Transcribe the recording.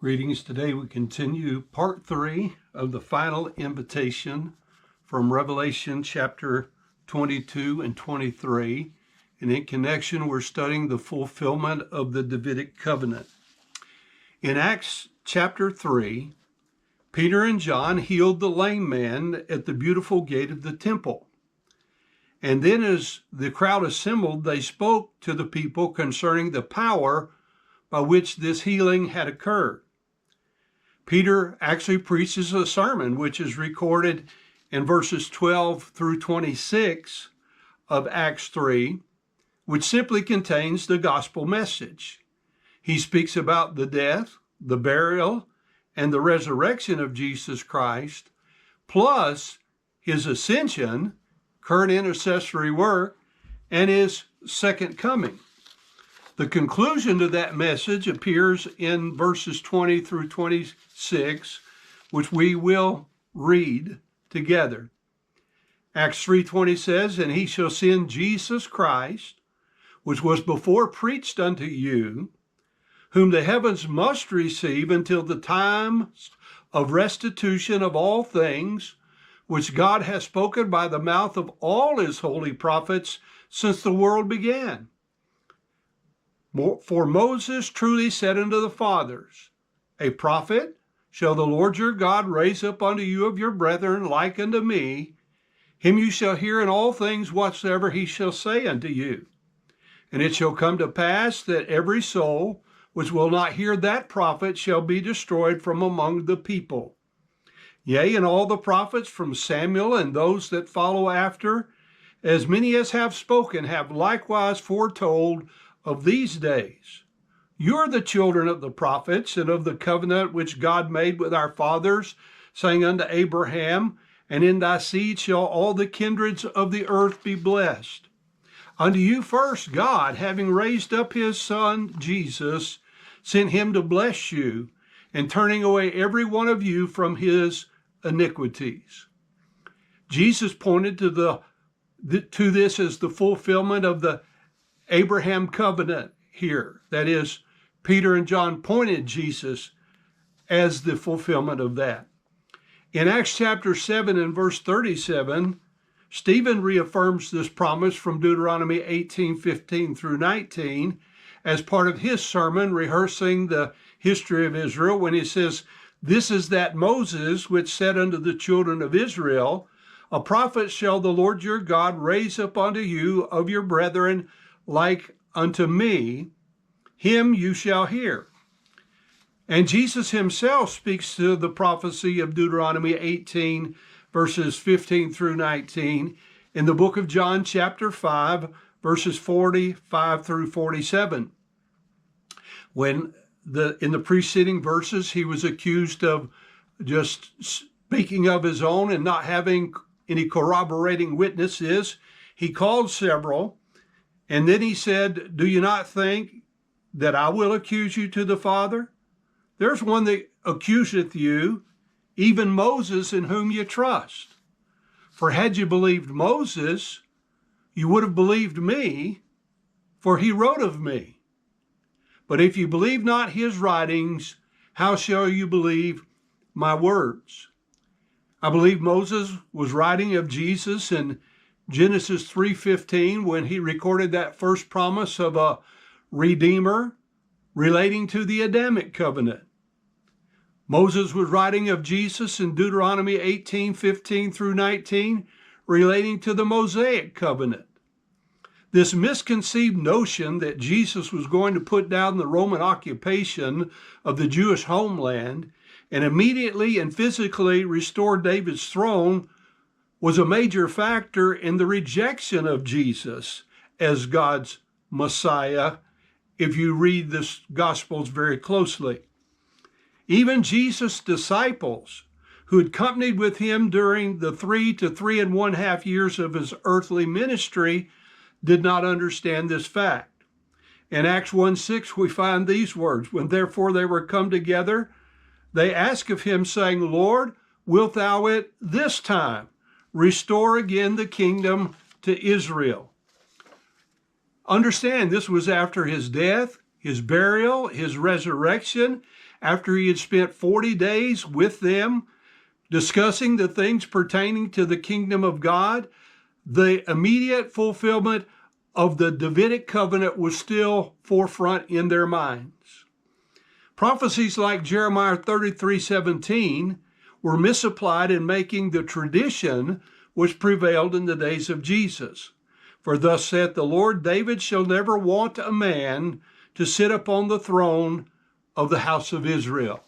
Greetings. Today we continue part 3 of the final invitation from Revelation chapter 22 and 23. And in connection, we're studying the fulfillment of the Davidic covenant. In Acts chapter 3, Peter and John healed the lame man at the beautiful gate of the temple. And then as the crowd assembled, they spoke to the people concerning the power by which this healing had occurred. Peter actually preaches a sermon, which is recorded in verses 12 through 26 of Acts 3, which simply contains the gospel message. He speaks about the death, the burial, and the resurrection of Jesus Christ, plus his ascension, current intercessory work, and his second coming. The conclusion to that message appears in verses 20 through 26, which we will read together. Acts 3:20 says, "And he shall send Jesus Christ, which was before preached unto you, whom the heavens must receive until the time of restitution of all things, which God has spoken by the mouth of all his holy prophets since the world began. For Moses truly said unto the fathers, A prophet shall the Lord your God raise up unto you of your brethren like unto me. Him you shall hear in all things whatsoever he shall say unto you. And it shall come to pass that every soul which will not hear that prophet shall be destroyed from among the people. Yea, and all the prophets from Samuel and those that follow after, as many as have spoken, have likewise foretold of these days. You are the children of the prophets and of the covenant which God made with our fathers, saying unto Abraham, And in thy seed shall all the kindreds of the earth be blessed. Unto you first God, having raised up his Son Jesus, sent him to bless you, and turning away every one of you from his iniquities." Jesus pointed to this as the fulfillment of the Abraham covenant here. That is, Peter and John pointed Jesus as the fulfillment of that. In Acts chapter 7 and verse 37, Stephen reaffirms this promise from Deuteronomy 18:15 through 19 as part of his sermon rehearsing the history of Israel when he says, "This is that Moses which said unto the children of Israel, A prophet shall the Lord your God raise up unto you of your brethren like unto me, him you shall hear." And Jesus himself speaks to the prophecy of Deuteronomy 18, verses 15 through 19, in the book of John chapter 5, verses 45 through 47. When in the preceding verses, he was accused of just speaking of his own and not having any corroborating witnesses. He called several. And then he said, "Do you not think that I will accuse you to the Father? There's one that accuseth you, even Moses, in whom you trust. For had you believed Moses, you would have believed me, for he wrote of me. But if you believe not his writings, how shall you believe my words?" I believe Moses was writing of Jesus in Genesis 3:15, when he recorded that first promise of a Redeemer relating to the Adamic covenant. Moses was writing of Jesus in Deuteronomy 18:15 through 19, relating to the Mosaic covenant. This misconceived notion that Jesus was going to put down the Roman occupation of the Jewish homeland and immediately and physically restore David's throne was a major factor in the rejection of Jesus as God's Messiah, if you read the Gospels very closely. Even Jesus' disciples, who had accompanied with him during the 3 to 3.5 years of his earthly ministry, did not understand this fact. In Acts 1:6, we find these words, "When therefore they were come together, they asked of him, saying, Lord, wilt thou at this time restore again the kingdom to Israel?" Understand, this was after his death, his burial, his resurrection, after he had spent 40 days with them, discussing the things pertaining to the kingdom of God, the immediate fulfillment of the Davidic covenant was still forefront in their minds. Prophecies like Jeremiah 33:17 were misapplied in making the tradition which prevailed in the days of Jesus. For thus saith the Lord, David shall never want a man to sit upon the throne of the house of Israel.